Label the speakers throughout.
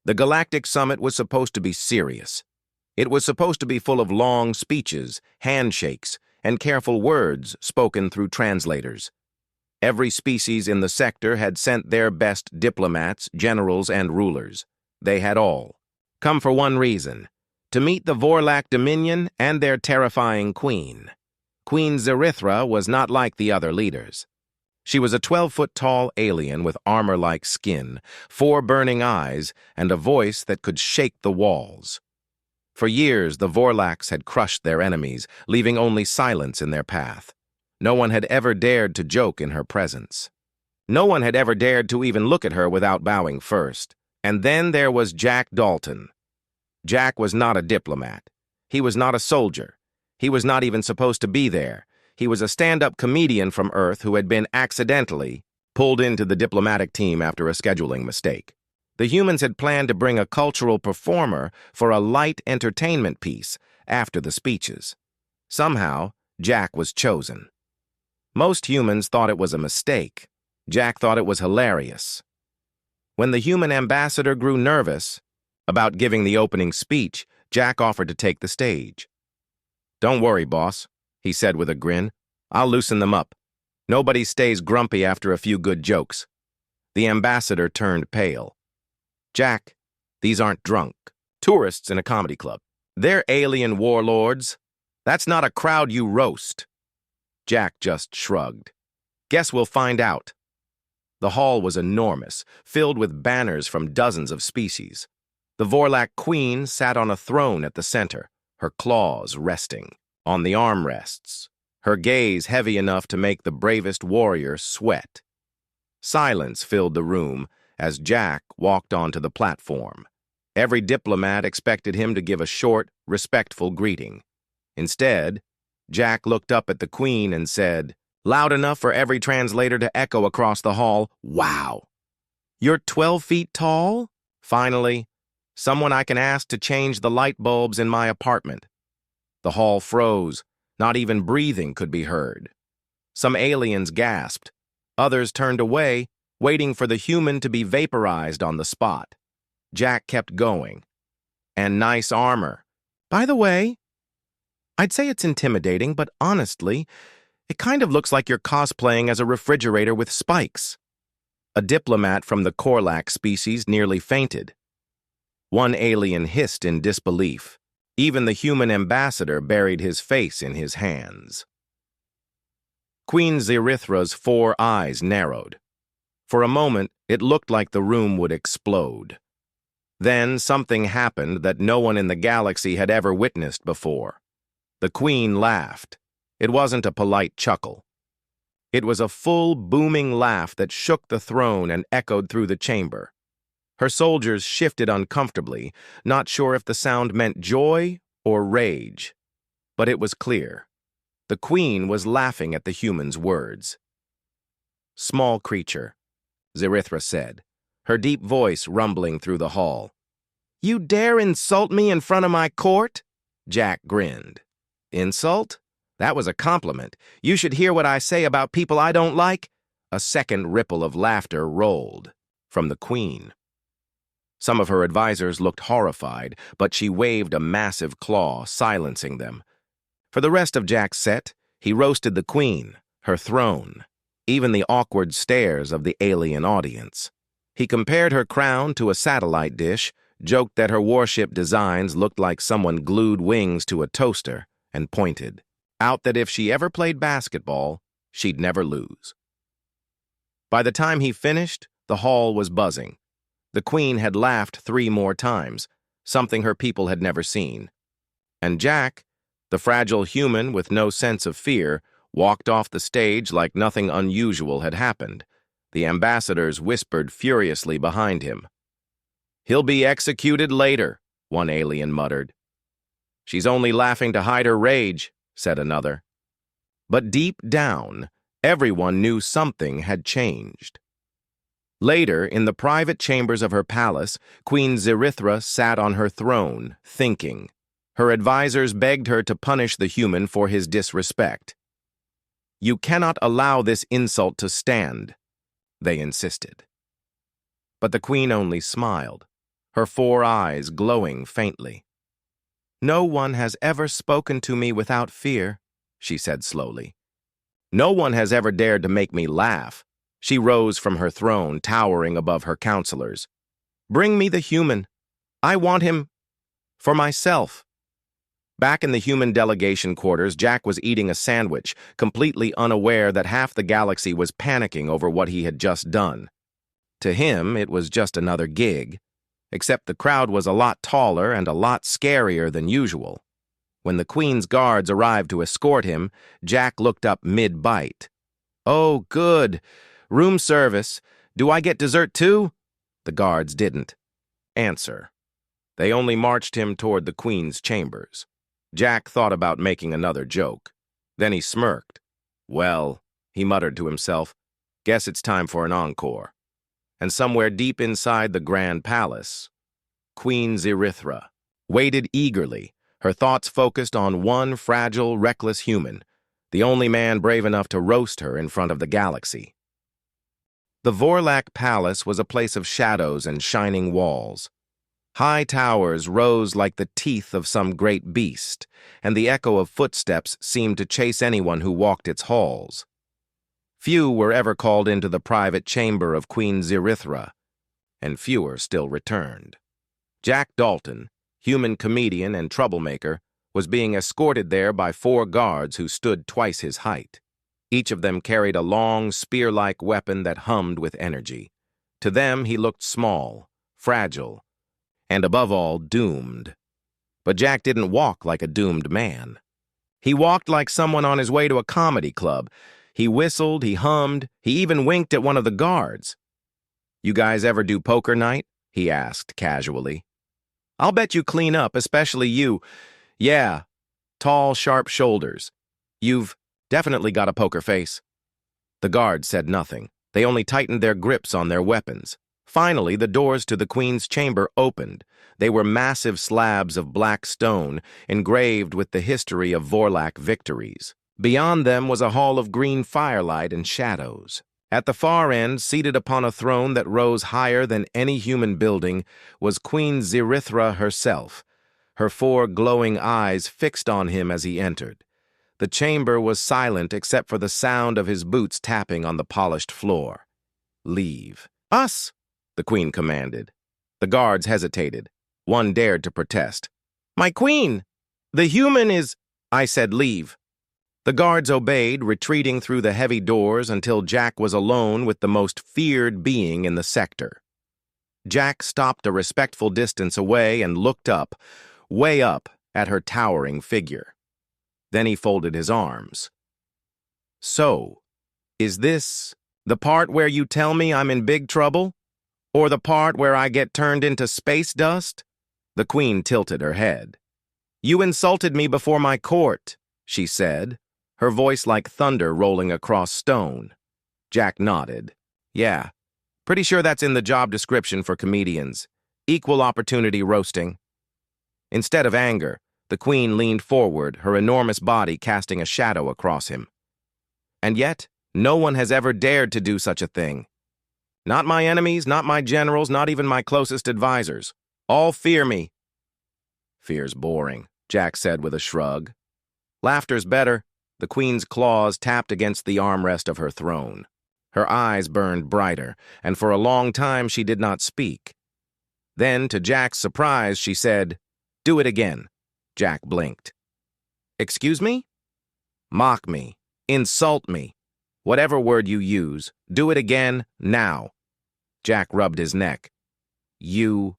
Speaker 1: The Galactic Summit was supposed to be serious. It was supposed to be full of long speeches, handshakes, and careful words spoken through translators. Every species in the sector had sent their best diplomats, generals, and rulers. They had all come for one reason: to meet the Vorlak Dominion and their terrifying queen. Queen Zerithra was not like the other leaders. She was a 12-foot-tall alien with armor-like skin, 4 burning eyes, and a voice that could shake the walls. For years, the Vorlax had crushed their enemies, leaving only silence in their path. No one had ever dared to joke in her presence. No one had ever dared to even look at her without bowing first. And then there was Jack Dalton. Jack was not a diplomat. He was not a soldier. He was not even supposed to be there. He was a stand-up comedian from Earth who had been accidentally pulled into the diplomatic team after a scheduling mistake. The humans had planned to bring a cultural performer for a light entertainment piece after the speeches. Somehow, Jack was chosen. Most humans thought it was a mistake. Jack thought it was hilarious. When the human ambassador grew nervous about giving the opening speech, Jack offered to take the stage. "Don't worry, boss," he said with a grin. "I'll loosen them up. Nobody stays grumpy after a few good jokes." The ambassador turned pale. "Jack, these aren't drunk tourists in a comedy club. They're alien warlords. That's not a crowd you roast." Jack just shrugged. "Guess we'll find out." The hall was enormous, filled with banners from dozens of species. The Vorlak queen sat on a throne at the center, her claws resting on the armrests, her gaze heavy enough to make the bravest warrior sweat. Silence filled the room as Jack walked onto the platform. Every diplomat expected him to give a short, respectful greeting. Instead, Jack looked up at the queen and said, loud enough for every translator to echo across the hall, "Wow! You're 12 feet tall? Finally, someone I can ask to change the light bulbs in my apartment." The hall froze. Not even breathing could be heard. Some aliens gasped. Others turned away, waiting for the human to be vaporized on the spot. Jack kept going. "And nice armor. By the way, I'd say it's intimidating, but honestly, it kind of looks like you're cosplaying as a refrigerator with spikes." A diplomat from the Korlak species nearly fainted. One alien hissed in disbelief. Even the human ambassador buried his face in his hands. Queen Zerithra's 4 eyes narrowed. For a moment, it looked like the room would explode. Then something happened that no one in the galaxy had ever witnessed before. The queen laughed. It wasn't a polite chuckle. It was a full, booming laugh that shook the throne and echoed through the chamber. Her soldiers shifted uncomfortably, not sure if the sound meant joy or rage. But it was clear. The queen was laughing at the human's words. "Small creature," Zerithra said, her deep voice rumbling through the hall. "You dare insult me in front of my court?" Jack grinned. "Insult? That was a compliment. You should hear what I say about people I don't like." A second ripple of laughter rolled from the queen. Some of her advisors looked horrified, but she waved a massive claw, silencing them. For the rest of Jack's set, he roasted the queen, her throne, even the awkward stares of the alien audience. He compared her crown to a satellite dish, joked that her warship designs looked like someone glued wings to a toaster, and pointed out that if she ever played basketball, she'd never lose. By the time he finished, the hall was buzzing. The queen had laughed 3 more times, something her people had never seen. And Jack, the fragile human with no sense of fear, walked off the stage like nothing unusual had happened. The ambassadors whispered furiously behind him. "He'll be executed later," one alien muttered. "She's only laughing to hide her rage," said another. But deep down, everyone knew something had changed. Later, in the private chambers of her palace, Queen Zerithra sat on her throne, thinking. Her advisors begged her to punish the human for his disrespect. "You cannot allow this insult to stand," they insisted. But the queen only smiled. her 4 eyes glowing faintly. "No one has ever spoken to me without fear," she said slowly. "No one has ever dared to make me laugh." She rose from her throne, towering above her counselors. "Bring me the human. I want him for myself." Back in the human delegation quarters, Jack was eating a sandwich, completely unaware that half the galaxy was panicking over what he had just done. To him, it was just another gig, except the crowd was a lot taller and a lot scarier than usual. When the Queen's guards arrived to escort him, Jack looked up mid-bite. "Oh, good. Room service. Do I get dessert too?" The guards didn't answer. They only marched him toward the Queen's chambers. Jack thought about making another joke. Then he smirked. "Well," he muttered to himself, "guess it's time for an encore." And somewhere deep inside the Grand Palace, Queen Zirithra waited eagerly, her thoughts focused on one fragile, reckless human, the only man brave enough to roast her in front of the galaxy. The Vorlak Palace was a place of shadows and shining walls. High towers rose like the teeth of some great beast, and the echo of footsteps seemed to chase anyone who walked its halls. Few were ever called into the private chamber of Queen Zirithra, and fewer still returned. Jack Dalton, human comedian and troublemaker, was being escorted there by 4 guards who stood twice his height. Each of them carried a long, spear-like weapon that hummed with energy. To them he looked small, fragile, and above all, doomed. But Jack didn't walk like a doomed man. He walked like someone on his way to a comedy club. He whistled, he hummed, he even winked at one of the guards. "You guys ever do poker night?" he asked casually. "I'll bet you clean up, especially you. Yeah, tall, sharp shoulders. You've definitely got a poker face." The guards said nothing. They only tightened their grips on their weapons. Finally, the doors to the Queen's chamber opened. They were massive slabs of black stone, engraved with the history of Vorlak victories. Beyond them was a hall of green firelight and shadows. At the far end, seated upon a throne that rose higher than any human building, was Queen Zirithra herself, her 4 glowing eyes fixed on him as he entered. The chamber was silent except for the sound of his boots tapping on the polished floor. "Leave." "Us," the Queen commanded. The guards hesitated. One dared to protest. "My queen! The human is—" "I said leave." The guards obeyed, retreating through the heavy doors until Jack was alone with the most feared being in the sector. Jack stopped a respectful distance away and looked up, way up, at her towering figure. Then he folded his arms. "So, is this the part where you tell me I'm in big trouble? Or the part where I get turned into space dust?" The Queen tilted her head. "You insulted me before my court," she said, her voice like thunder rolling across stone. Jack nodded. "Yeah, pretty sure that's in the job description for comedians. Equal opportunity roasting." Instead of anger, the Queen leaned forward, her enormous body casting a shadow across him. "And yet, no one has ever dared to do such a thing. Not my enemies, not my generals, not even my closest advisors. All fear me." "Fear's boring," Jack said with a shrug. "Laughter's better." The Queen's claws tapped against the armrest of her throne. Her eyes burned brighter, and for a long time she did not speak. Then, to Jack's surprise, she said, "Do it again." Jack blinked. "Excuse me?" "Mock me. Insult me. Whatever word you use, do it again, now." Jack rubbed his neck. "You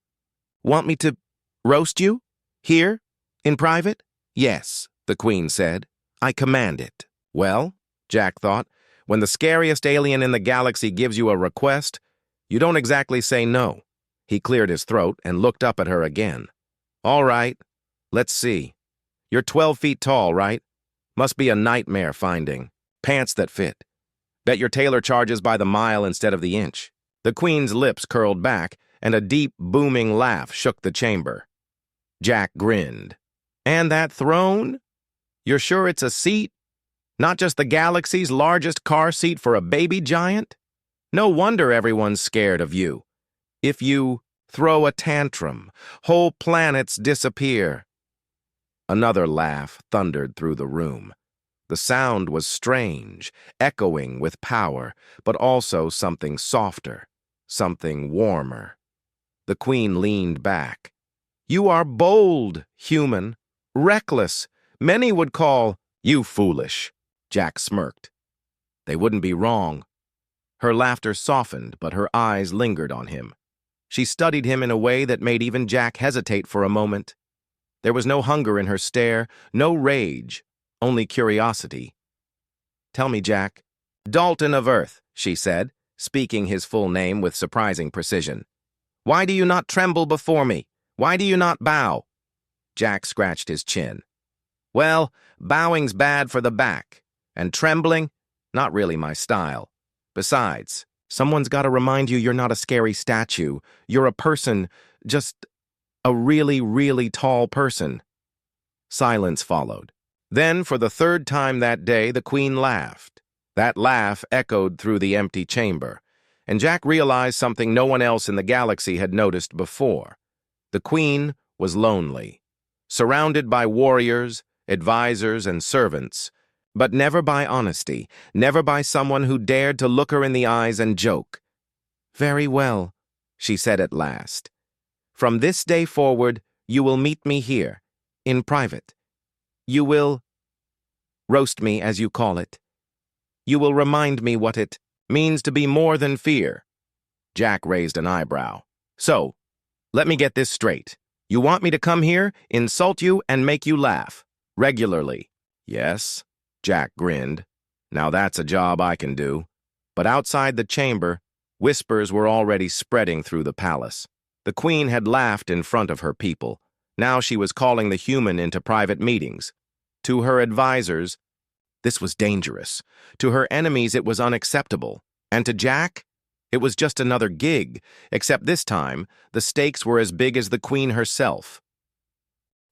Speaker 1: want me to roast you? Here? In private?" "Yes," the Queen said. "I command it." Well, Jack thought, when the scariest alien in the galaxy gives you a request, you don't exactly say no. He cleared his throat and looked up at her again. "All right, let's see. You're 12 feet tall, right? Must be a nightmare finding. Pants that fit. Bet your tailor charges by the mile instead of the inch." The Queen's lips curled back, and a deep, booming laugh shook the chamber. Jack grinned. "And that throne? You're sure it's a seat? Not just the galaxy's largest car seat for a baby giant? No wonder everyone's scared of you. If you throw a tantrum, whole planets disappear. Another laugh thundered through the room. The sound was strange, echoing with power, but also something softer, something warmer. The queen leaned back. "You are bold, human, reckless. Many would call you foolish." Jack smirked. They wouldn't be wrong. Her laughter softened, but her eyes lingered on him. She studied him in a way that made even Jack hesitate for a moment. There was no hunger in her stare, no rage, only curiosity. "Tell me, Jack." "Dalton of Earth," she said, speaking his full name with surprising precision. "Why do you not tremble before me? Why do you not bow?" Jack scratched his chin. "Well, bowing's bad for the back, and trembling, not really my style. Besides, someone's got to remind you you're not a scary statue. You're a person, just a really, really tall person." Silence followed. Then, for the third time that day, the queen laughed. That laugh echoed through the empty chamber, and Jack realized something no one else in the galaxy had noticed before. The queen was lonely, surrounded by warriors, advisors, and servants, but never by honesty, never by someone who dared to look her in the eyes and joke. "Very well," she said at last. "From this day forward, you will meet me here, in private. You will roast me, as you call it. You will remind me what it means to be more than fear." Jack raised an eyebrow. "So, let me get this straight. You want me to come here, insult you, and make you laugh, regularly?" "Yes," Jack grinned. "Now that's a job I can do." But outside the chamber, whispers were already spreading through the palace. The queen had laughed in front of her people. Now she was calling the human into private meetings. To her advisors, this was dangerous. To her enemies, it was unacceptable. And to Jack, it was just another gig, except this time, the stakes were as big as the queen herself.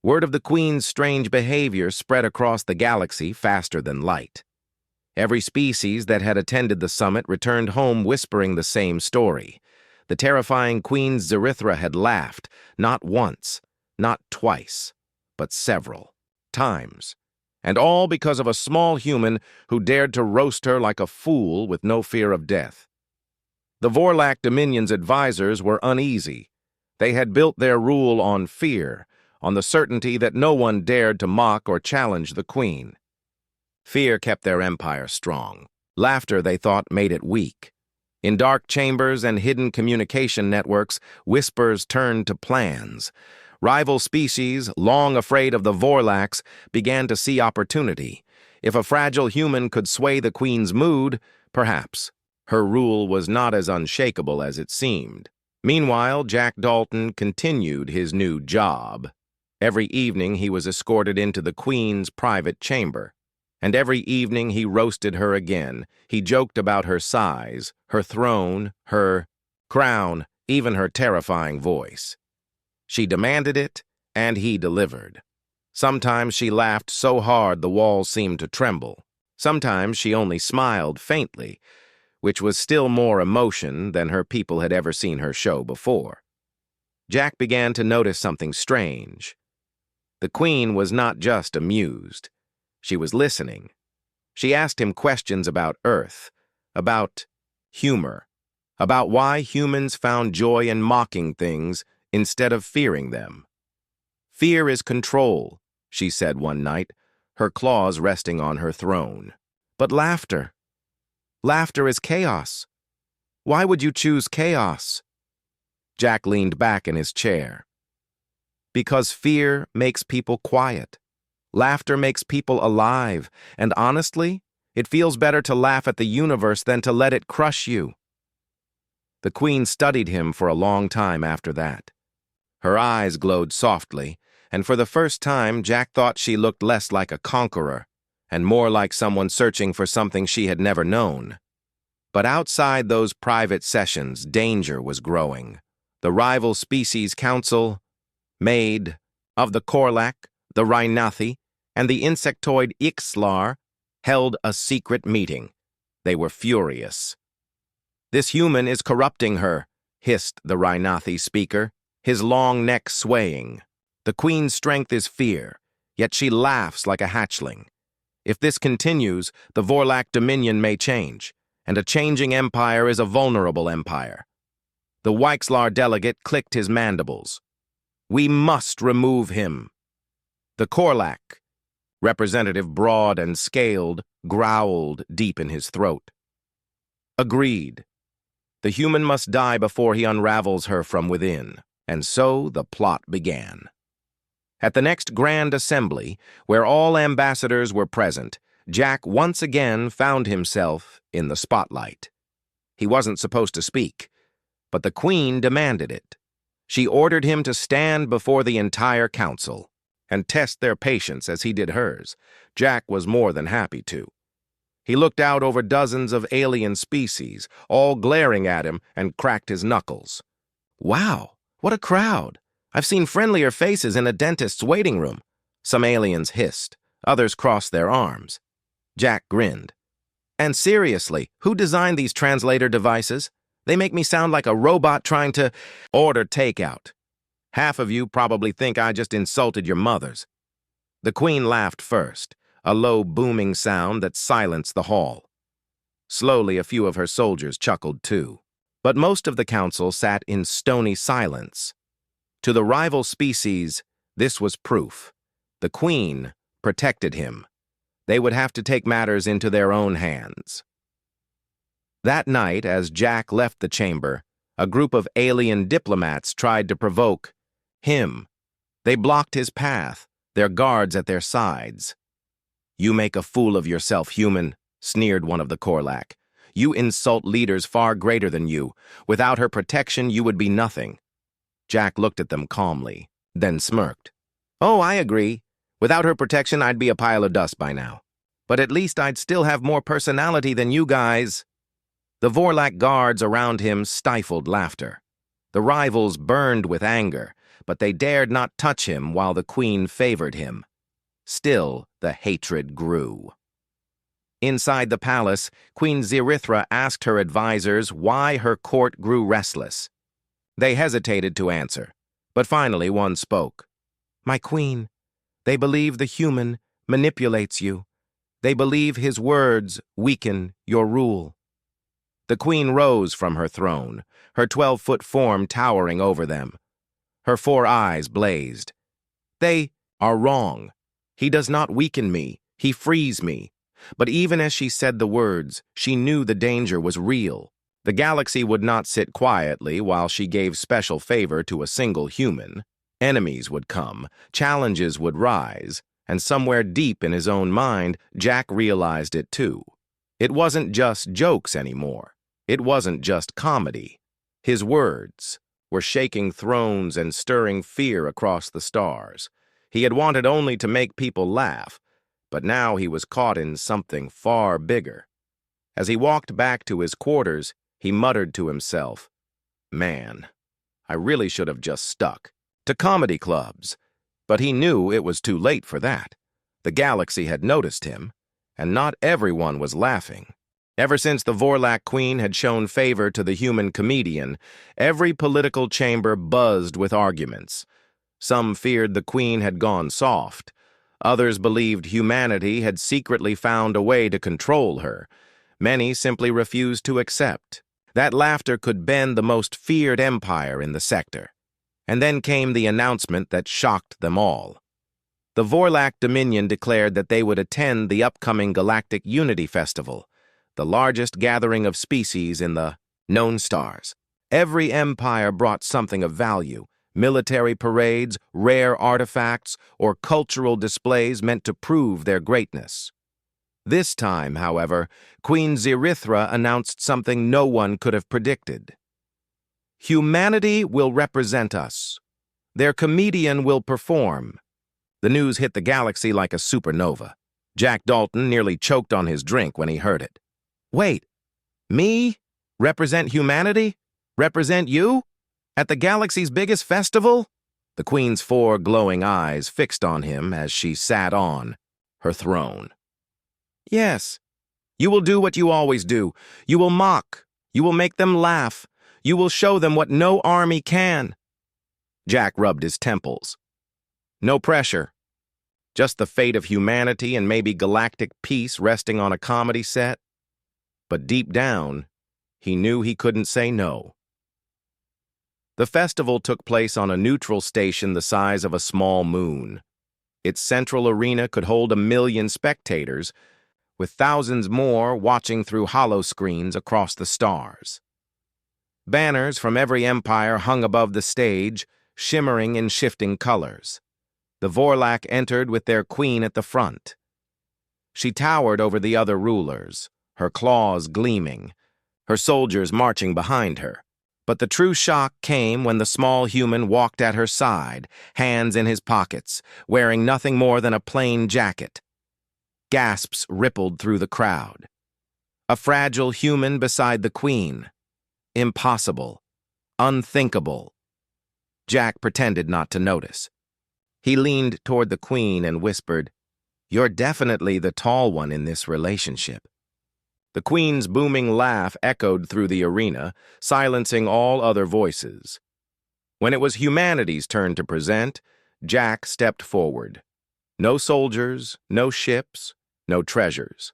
Speaker 1: Word of the queen's strange behavior spread across the galaxy faster than light. Every species that had attended the summit returned home whispering the same story. The terrifying Queen Zarithra had laughed, not once, not twice, but several times, and all because of a small human who dared to roast her like a fool with no fear of death. The Vorlak Dominion's advisors were uneasy. They had built their rule on fear, on the certainty that no one dared to mock or challenge the queen. Fear kept their empire strong. Laughter, they thought, made it weak. In dark chambers and hidden communication networks, whispers turned to plans. Rival species, long afraid of the Vorlax, began to see opportunity. If a fragile human could sway the queen's mood, perhaps. Her rule was not as unshakable as it seemed. Meanwhile, Jack Dalton continued his new job. Every evening he was escorted into the queen's private chamber. And every evening he roasted her again. He joked about her size, her throne, her crown, even her terrifying voice. She demanded it, and he delivered. Sometimes she laughed so hard the walls seemed to tremble. Sometimes she only smiled faintly, which was still more emotion than her people had ever seen her show before. Jack began to notice something strange. The queen was not just amused. She was listening. She asked him questions about Earth, about humor, about why humans found joy in mocking things instead of fearing them. "Fear is control," she said one night, her claws resting on her throne. "But laughter is chaos. Why would you choose chaos?" Jack leaned back in his chair. "Because fear makes people quiet. Laughter makes people alive, and honestly, it feels better to laugh at the universe than to let it crush you." The queen studied him for a long time after that. Her eyes glowed softly, and for the first time Jack thought she looked less like a conqueror and more like someone searching for something she had never known. But outside those private sessions, danger was growing. The rival species council, made of the Korlak, the Rhinathi, and the insectoid Ixlar, held a secret meeting. They were furious. "This human is corrupting her," hissed the Rhinathi speaker, his long neck swaying. The queen's strength is fear, yet she laughs like a hatchling. If this continues, the Vorlak dominion may change, and a changing empire is a vulnerable empire. The Weixlar delegate clicked his mandibles. We must remove him. The Korlak, representative broad and scaled, growled deep in his throat. Agreed. The human must die before he unravels her from within, and so the plot began. At the next grand assembly, where all ambassadors were present, Jack once again found himself in the spotlight. He wasn't supposed to speak, but the queen demanded it. She ordered him to stand before the entire council and test their patience as he did hers. Jack was more than happy to. He looked out over dozens of alien species, all glaring at him, and cracked his knuckles. Wow, what a crowd! I've seen friendlier faces in a dentist's waiting room. Some aliens hissed. Others crossed their arms. Jack grinned. And seriously, who designed these translator devices? They make me sound like a robot trying to order takeout. Half of you probably think I just insulted your mothers. The queen laughed first, a low booming sound that silenced the hall. Slowly, a few of her soldiers chuckled too. But most of the council sat in stony silence. To the rival species, this was proof. The queen protected him. They would have to take matters into their own hands. That night, as Jack left the chamber, a group of alien diplomats tried to provoke him. They blocked his path, their guards at their sides. You make a fool of yourself, human, sneered one of the Korlak. You insult leaders far greater than you. Without her protection, you would be nothing. Jack looked at them calmly, then smirked. Oh, I agree. Without her protection, I'd be a pile of dust by now. But at least I'd still have more personality than you guys. The Vorlak guards around him stifled laughter. The rivals burned with anger, but they dared not touch him while the queen favored him. Still, the hatred grew. Inside the palace, Queen Zirithra asked her advisors why her court grew restless. They hesitated to answer, but finally one spoke. My queen, they believe the human manipulates you. They believe his words weaken your rule. The queen rose from her throne, her 12-foot form towering over them. Her 4 eyes blazed. They are wrong. He does not weaken me, he frees me. But even as she said the words, she knew the danger was real. The galaxy would not sit quietly while she gave special favor to a single human. Enemies would come, challenges would rise, and somewhere deep in his own mind, Jack realized it too. It wasn't just jokes anymore. It wasn't just comedy. His words were shaking thrones and stirring fear across the stars. He had wanted only to make people laugh, but now he was caught in something far bigger. As he walked back to his quarters, he muttered to himself, Man, I really should have just stuck to comedy clubs. But he knew it was too late for that. The galaxy had noticed him, and not everyone was laughing. Ever since the Vorlak queen had shown favor to the human comedian, every political chamber buzzed with arguments. Some feared the queen had gone soft. Others believed humanity had secretly found a way to control her. Many simply refused to accept. That laughter could bend the most feared empire in the sector. And then came the announcement that shocked them all. The Vorlak Dominion declared that they would attend the upcoming Galactic Unity Festival, the largest gathering of species in the known stars. Every empire brought something of value, military parades, rare artifacts, or cultural displays meant to prove their greatness. This time, however, Queen Zirithra announced something no one could have predicted. Humanity will represent us. Their comedian will perform. The news hit the galaxy like a supernova. Jack Dalton nearly choked on his drink when he heard it. Wait, me? Represent humanity? Represent you? At the galaxy's biggest festival? The queen's 4 glowing eyes fixed on him as she sat on her throne. Yes, you will do what you always do. You will mock. You will make them laugh. You will show them what no army can." Jack rubbed his temples. No pressure. Just the fate of humanity and maybe galactic peace resting on a comedy set. But deep down, he knew he couldn't say no. The festival took place on a neutral station the size of a small moon. Its central arena could hold 1 million spectators, with thousands more watching through hollow screens across the stars. Banners from every empire hung above the stage, shimmering in shifting colors. The Vorlak entered with their queen at the front. She towered over the other rulers, her claws gleaming, her soldiers marching behind her. But the true shock came when the small human walked at her side, hands in his pockets, wearing nothing more than a plain jacket. Gasps rippled through the crowd. A fragile human beside the queen. Impossible. Unthinkable. Jack pretended not to notice. He leaned toward the queen and whispered, "You're definitely the tall one in this relationship." The queen's booming laugh echoed through the arena, silencing all other voices. When it was humanity's turn to present, Jack stepped forward. No soldiers, no ships, no treasures.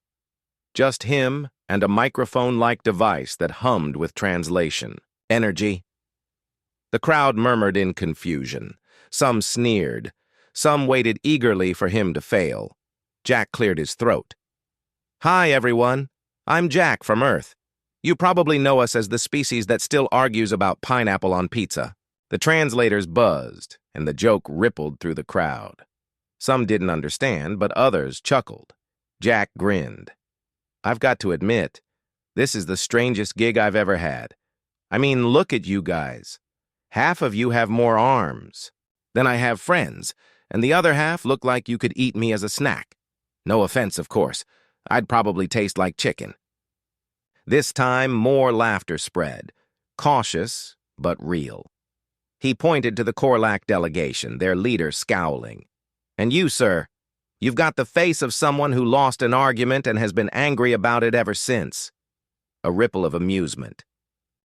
Speaker 1: Just him and a microphone-like device that hummed with translation. Energy. The crowd murmured in confusion. Some sneered. Some waited eagerly for him to fail. Jack cleared his throat. "Hi, everyone. I'm Jack from Earth. You probably know us as the species that still argues about pineapple on pizza." The translators buzzed, and the joke rippled through the crowd. Some didn't understand, but others chuckled. Jack grinned. "I've got to admit, this is the strangest gig I've ever had. I mean, look at you guys. Half of you have more arms. Then I have friends, and the other half look like you could eat me as a snack. No offense, of course. I'd probably taste like chicken." This time, more laughter spread, cautious but real. He pointed to the Korlak delegation, their leader scowling. "And you, sir, you've got the face of someone who lost an argument and has been angry about it ever since." A ripple of amusement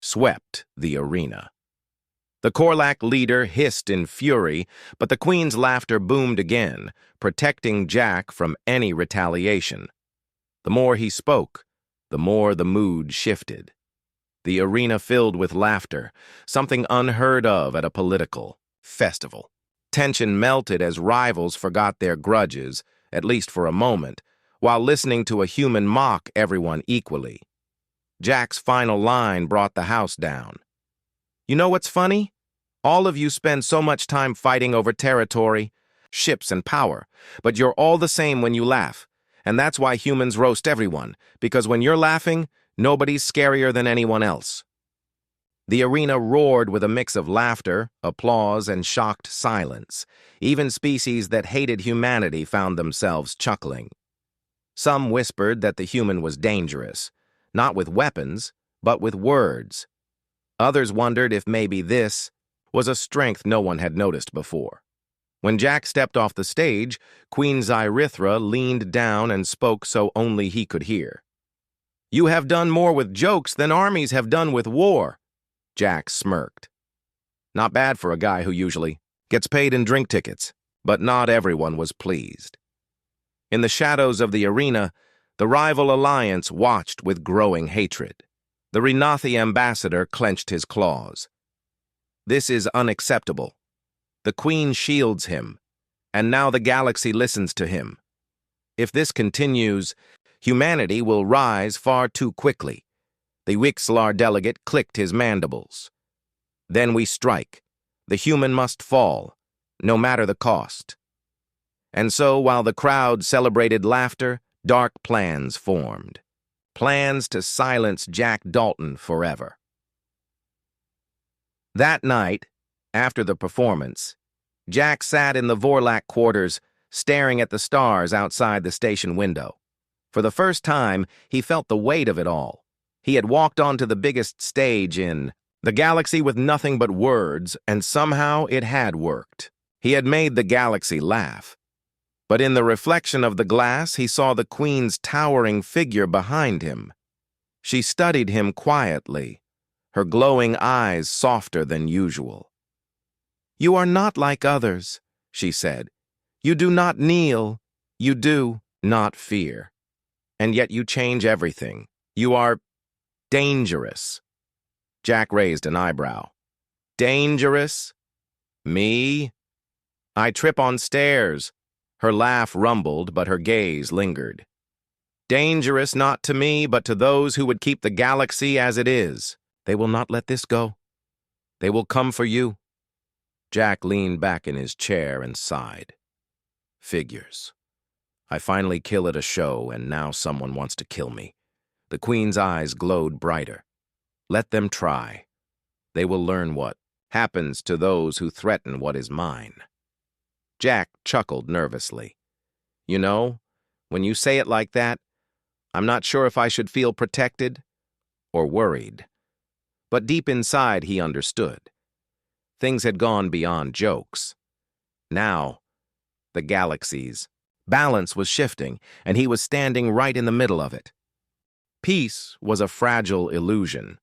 Speaker 1: swept the arena. The Korlak leader hissed in fury, but the queen's laughter boomed again, protecting Jack from any retaliation. The more he spoke, the more the mood shifted. The arena filled with laughter, something unheard of at a political festival. Tension melted as rivals forgot their grudges, at least for a moment, while listening to a human mock everyone equally. Jack's final line brought the house down. "You know what's funny? All of you spend so much time fighting over territory, ships, and power, but you're all the same when you laugh. And that's why humans roast everyone, because when you're laughing, nobody's scarier than anyone else." The arena roared with a mix of laughter, applause, and shocked silence. Even species that hated humanity found themselves chuckling. Some whispered that the human was dangerous, not with weapons, but with words. Others wondered if maybe this was a strength no one had noticed before. When Jack stepped off the stage, Queen Zyrithra leaned down and spoke so only he could hear. "You have done more with jokes than armies have done with war." Jack smirked. Not bad for a guy who usually gets paid in drink tickets, but not everyone was pleased. In the shadows of the arena, the rival alliance watched with growing hatred. The Renathi ambassador clenched his claws. "This is unacceptable. The Queen shields him, and now the galaxy listens to him. If this continues, humanity will rise far too quickly." The Wixlar delegate clicked his mandibles. "Then we strike. The human must fall, no matter the cost." And so, while the crowd celebrated laughter, dark plans formed. Plans to silence Jack Dalton forever. That night, after the performance, Jack sat in the Vorlak quarters, staring at the stars outside the station window. For the first time, he felt the weight of it all. He had walked onto the biggest stage in the galaxy with nothing but words, and somehow it had worked. He had made the galaxy laugh. But in the reflection of the glass, he saw the Queen's towering figure behind him. She studied him quietly, her glowing eyes softer than usual. "You are not like others," she said. "You do not kneel. You do not fear. And yet you change everything. You are dangerous." Jack raised an eyebrow. "Dangerous? Me? I trip on stairs." Her laugh rumbled, but her gaze lingered. "Dangerous not to me, but to those who would keep the galaxy as it is. They will not let this go. They will come for you." Jack leaned back in his chair and sighed. "Figures. I finally kill at a show, and now someone wants to kill me." The Queen's eyes glowed brighter. "Let them try. They will learn what happens to those who threaten what is mine." Jack chuckled nervously. "You know, when you say it like that, I'm not sure if I should feel protected or worried." But deep inside, he understood. Things had gone beyond jokes. Now, the galaxy's balance was shifting, and he was standing right in the middle of it. Peace was a fragile illusion.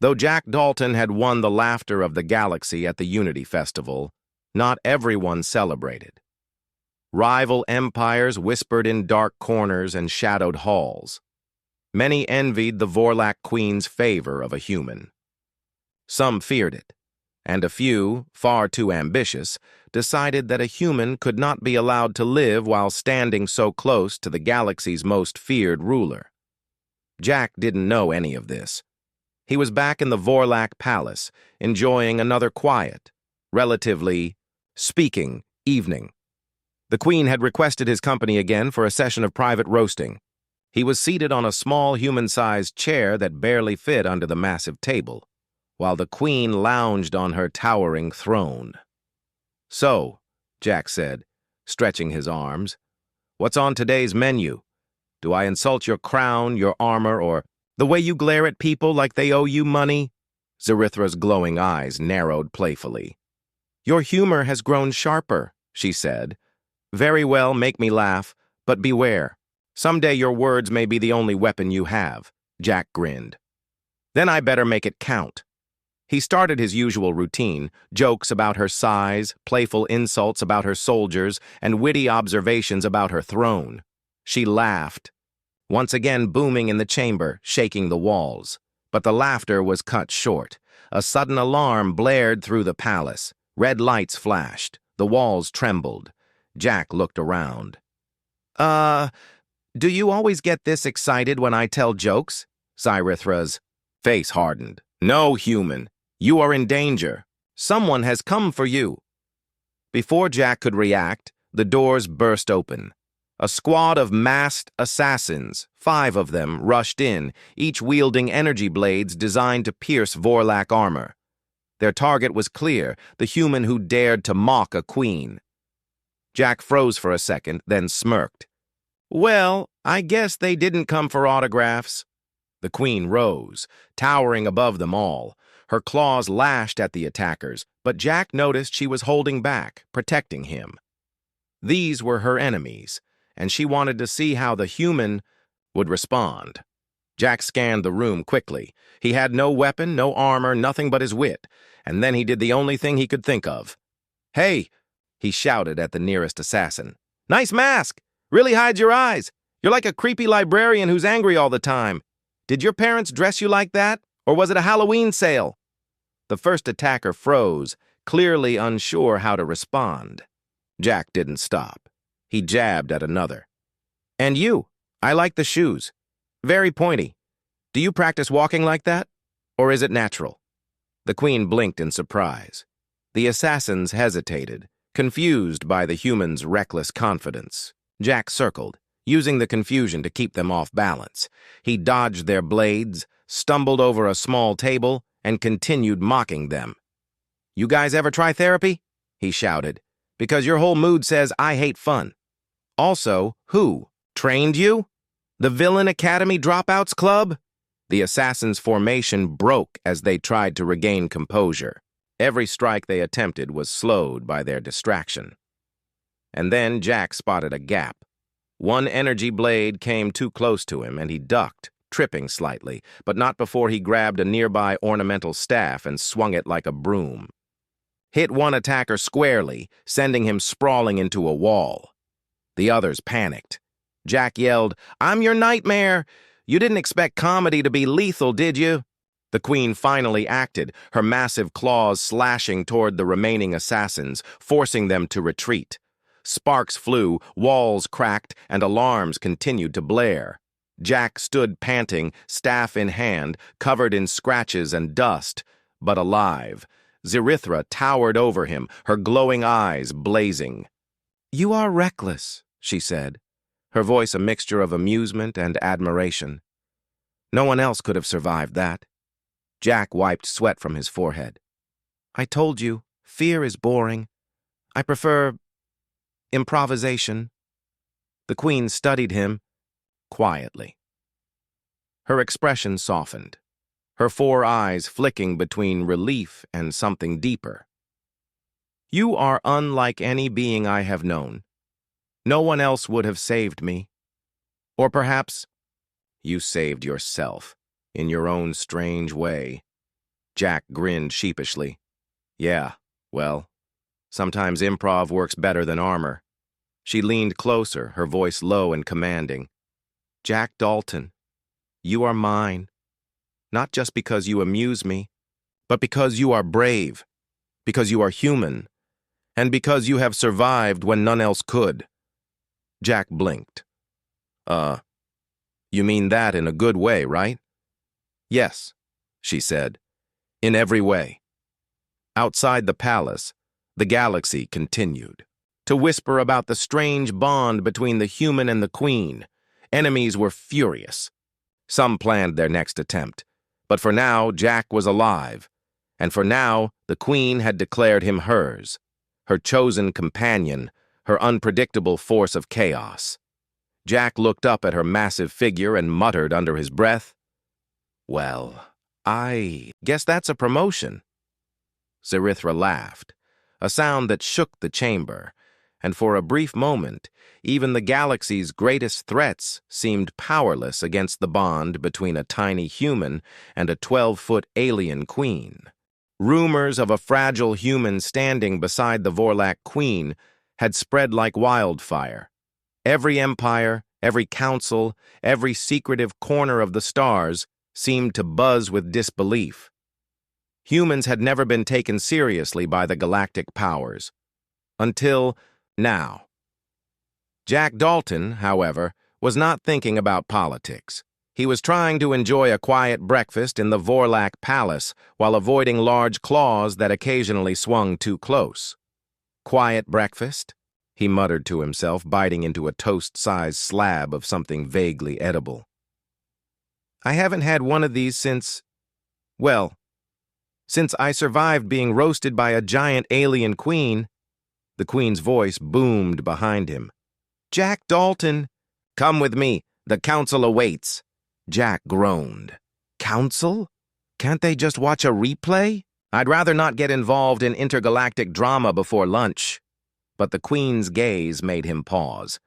Speaker 1: Though Jack Dalton had won the laughter of the galaxy at the Unity Festival, not everyone celebrated. Rival empires whispered in dark corners and shadowed halls. Many envied the Vorlak Queen's favor of a human. Some feared it, and a few, far too ambitious, decided that a human could not be allowed to live while standing so close to the galaxy's most feared ruler. Jack didn't know any of this. He was back in the Vorlak Palace, enjoying another quiet, relatively speaking evening. The Queen had requested his company again for a session of private roasting. He was seated on a small human-sized chair that barely fit under the massive table, while the Queen lounged on her towering throne. "So," Jack said, stretching his arms, "what's on today's menu? Do I insult your crown, your armor, or the way you glare at people like they owe you money?" Zarithra's glowing eyes narrowed playfully. "Your humor has grown sharper," she said. "Very well, make me laugh, but beware. Someday your words may be the only weapon you have," Jack grinned. "Then I better make it count." He started his usual routine, jokes about her size, playful insults about her soldiers, and witty observations about her throne. She laughed, once again booming in the chamber, shaking the walls. But the laughter was cut short. A sudden alarm blared through the palace. Red lights flashed. The walls trembled. Jack looked around. Do you always get this excited when I tell jokes?" Zarithra's face hardened. "No, human. You are in danger. Someone has come for you." Before Jack could react, the doors burst open. A squad of masked assassins, 5 of them, rushed in, each wielding energy blades designed to pierce Vorlak armor. Their target was clear, the human who dared to mock a queen. Jack froze for a second, then smirked. "Well, I guess they didn't come for autographs." The Queen rose, towering above them all. Her claws lashed at the attackers, but Jack noticed she was holding back, protecting him. These were her enemies, and she wanted to see how the human would respond. Jack scanned the room quickly. He had no weapon, no armor, nothing but his wit, and then he did the only thing he could think of. "Hey!" he shouted at the nearest assassin. "Nice mask! Really hides your eyes. You're like a creepy librarian who's angry all the time. Did your parents dress you like that, or was it a Halloween sale?" The first attacker froze, clearly unsure how to respond. Jack didn't stop. He jabbed at another. "And you, I like the shoes. Very pointy. Do you practice walking like that? Or is it natural?" The Queen blinked in surprise. The assassins hesitated, confused by the human's reckless confidence. Jack circled, using the confusion to keep them off balance. He dodged their blades, stumbled over a small table, and continued mocking them. "You guys ever try therapy?" he shouted. "Because your whole mood says I hate fun. Also, who trained you? The Villain Academy Dropouts Club?" The assassins' formation broke as they tried to regain composure. Every strike they attempted was slowed by their distraction. And then Jack spotted a gap. One energy blade came too close to him, and he ducked, tripping slightly, but not before he grabbed a nearby ornamental staff and swung it like a broom. Hit one attacker squarely, sending him sprawling into a wall. The others panicked. Jack yelled, "I'm your nightmare! You didn't expect comedy to be lethal, did you?" The queen finally acted, her massive claws slashing toward the remaining assassins, forcing them to retreat. Sparks flew, walls cracked, and alarms continued to blare. Jack stood panting, staff in hand, covered in scratches and dust, but alive. Zirithra towered over him, her glowing eyes blazing. "You are reckless," she said, her voice a mixture of amusement and admiration. "No one else could have survived that." Jack wiped sweat from his forehead. "I told you, fear is boring. I prefer improvisation." The queen studied him quietly. Her expression softened, her 4 eyes flicking between relief and something deeper. "You are unlike any being I have known. No one else would have saved me. Or perhaps you saved yourself, in your own strange way." Jack grinned sheepishly. "Yeah, well, sometimes improv works better than armor." She leaned closer, her voice low and commanding. "Jack Dalton, you are mine. Not just because you amuse me, but because you are brave, because you are human, and because you have survived when none else could." Jack blinked. You mean that in a good way, right?" "Yes," she said, "in every way." Outside the palace, the galaxy continued to whisper about the strange bond between the human and the queen. Enemies were furious. Some planned their next attempt, but for now Jack was alive, and for now the queen had declared him hers, her chosen companion, her unpredictable force of chaos. Jack looked up at her massive figure and muttered under his breath, "Well, I guess that's a promotion." Zirithra laughed, a sound that shook the chamber, and for a brief moment, even the galaxy's greatest threats seemed powerless against the bond between a tiny human and a 12-foot alien queen. Rumors of a fragile human standing beside the Vorlak queen had spread like wildfire. Every empire, every council, every secretive corner of the stars seemed to buzz with disbelief. Humans had never been taken seriously by the galactic powers. Until now. Jack Dalton, however, was not thinking about politics. He was trying to enjoy a quiet breakfast in the Vorlak Palace while avoiding large claws that occasionally swung too close. "Quiet breakfast?" he muttered to himself, biting into a toast-sized slab of something vaguely edible. "I haven't had one of these since I survived being roasted by a giant alien queen." The queen's voice boomed behind him. "Jack Dalton, come with me. The council awaits." Jack groaned. "Council? Can't they just watch a replay? I'd rather not get involved in intergalactic drama before lunch." But the queen's gaze made him pause.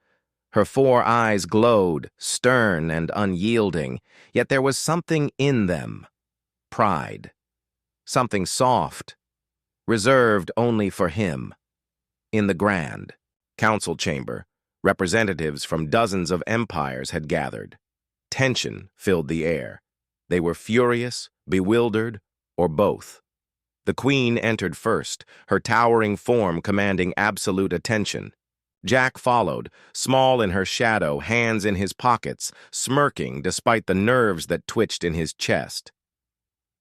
Speaker 1: Her 4 eyes glowed, stern and unyielding, yet there was something in them. Pride. Something soft, reserved only for him. In the grand council chamber, representatives from dozens of empires had gathered. Tension filled the air. They were furious, bewildered, or both. The queen entered first, her towering form commanding absolute attention. Jack followed, small in her shadow, hands in his pockets, smirking despite the nerves that twitched in his chest.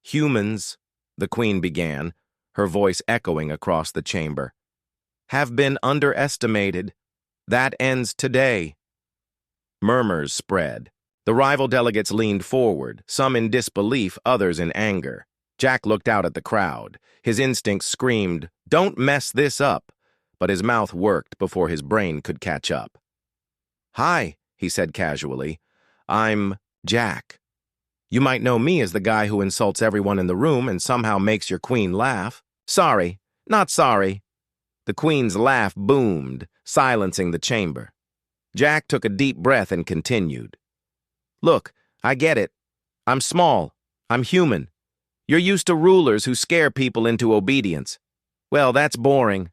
Speaker 1: "Humans," the queen began, her voice echoing across the chamber, "have been underestimated. That ends today." Murmurs spread. The rival delegates leaned forward, some in disbelief, others in anger. Jack looked out at the crowd. His instincts screamed, "Don't mess this up," but his mouth worked before his brain could catch up. "Hi," he said casually. "I'm Jack. You might know me as the guy who insults everyone in the room and somehow makes your queen laugh." "Sorry, not sorry." The queen's laugh boomed, silencing the chamber. Jack took a deep breath and continued. "Look, I get it. I'm small. I'm human. You're used to rulers who scare people into obedience. Well, that's boring.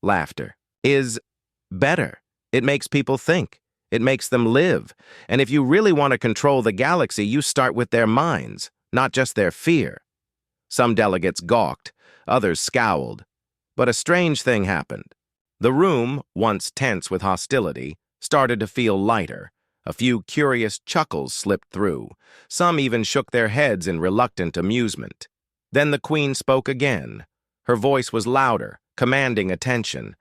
Speaker 1: Laughter is better. It makes people think. It makes them live. And if you really want to control the galaxy, you start with their minds, not just their fear. Some delegates gawked, others scowled. But a strange thing happened. The room, once tense with hostility, started to feel lighter. A few curious chuckles slipped through. Some even shook their heads in reluctant amusement. Then the Queen spoke again. Her voice was louder, commanding attention.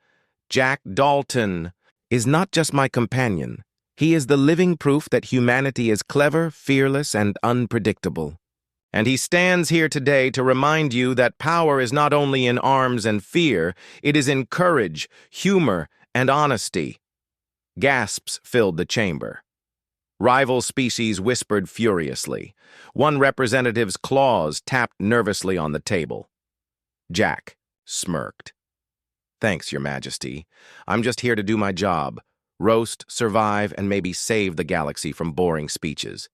Speaker 1: Jack Dalton is not just my companion. He is the living proof that humanity is clever, fearless, and unpredictable. And he stands here today to remind you that power is not only in arms and fear, it is in courage, humor, and honesty. Gasps filled the chamber. Rival species whispered furiously. One representative's claws tapped nervously on the table. Jack smirked. Thanks, Your Majesty. I'm just here to do my job. Roast, survive, and maybe save the galaxy from boring speeches.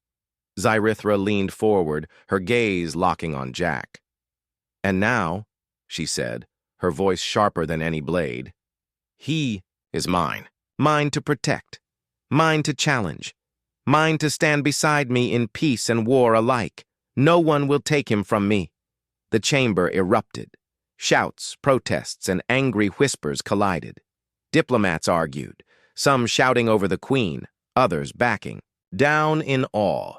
Speaker 1: Zyrithra leaned forward, her gaze locking on Jack. And now, she said, her voice sharper than any blade, he is mine. Mine to protect. Mine to challenge. Mine to stand beside me in peace and war alike. No one will take him from me. The chamber erupted. Shouts, protests, and angry whispers collided. Diplomats argued, some shouting over the Queen, others backing, down in awe.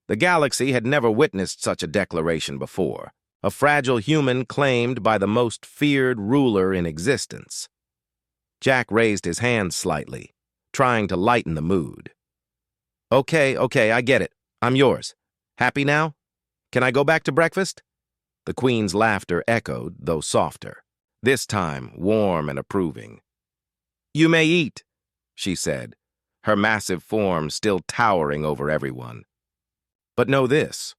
Speaker 1: The galaxy had never witnessed such a declaration before, a fragile human claimed by the most feared ruler in existence. Jack raised his hand slightly, trying to lighten the mood. Okay, I get it. I'm yours. Happy now? Can I go back to breakfast? The Queen's laughter echoed, though softer, this time warm and approving. You may eat, she said, her massive form still towering over everyone. But know this,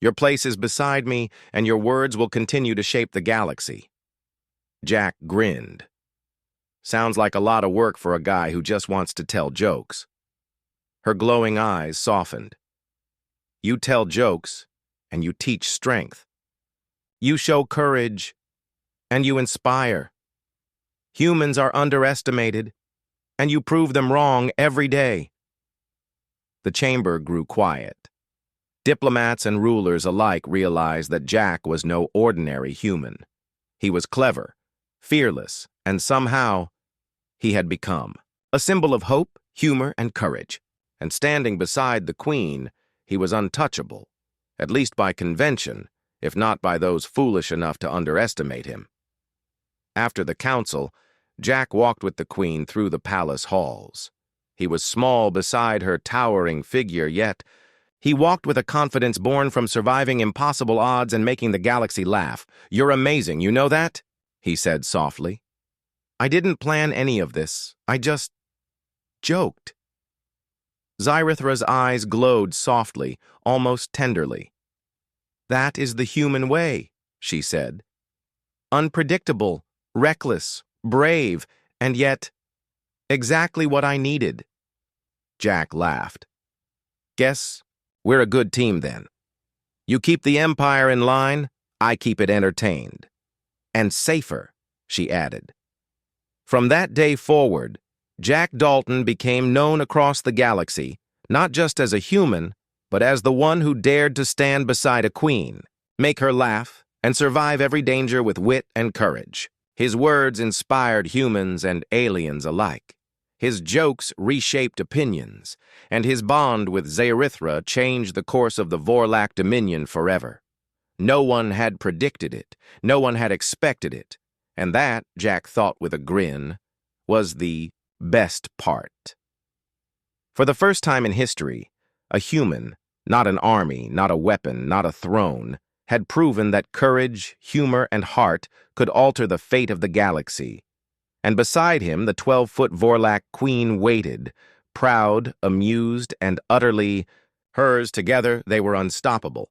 Speaker 1: your place is beside me, and your words will continue to shape the galaxy. Jack grinned. Sounds like a lot of work for a guy who just wants to tell jokes. Her glowing eyes softened. You tell jokes, and you teach strength. You show courage, and you inspire. Humans are underestimated, and you prove them wrong every day. The chamber grew quiet. Diplomats and rulers alike realized that Jack was no ordinary human. He was clever, fearless, and somehow he had become a symbol of hope, humor, and courage. And standing beside the Queen, he was untouchable, at least by convention, if not by those foolish enough to underestimate him. After the council, Jack walked with the Queen through the palace halls. He was small beside her towering figure, yet he walked with a confidence born from surviving impossible odds and making the galaxy laugh. You're amazing, you know that? He said softly. I didn't plan any of this. I just joked. Zyrithra's eyes glowed softly, almost tenderly. That is the human way, she said. Unpredictable, reckless, brave, and yet exactly what I needed. Jack laughed. Guess we're a good team then. You keep the Empire in line, I keep it entertained. And safer, she added. From that day forward, Jack Dalton became known across the galaxy, not just as a human, but as the one who dared to stand beside a queen, make her laugh, and survive every danger with wit and courage. His words inspired humans and aliens alike. His jokes reshaped opinions, and his bond with Zyrithra changed the course of the Vorlak Dominion forever. No one had predicted it, no one had expected it, and that, Jack thought with a grin, was the best part. For the first time in history, a human, not an army, not a weapon, not a throne, had proven that courage, humor, and heart could alter the fate of the galaxy. And beside him, the 12-foot Vorlak Queen waited, proud, amused, and utterly hers. Together, they were unstoppable.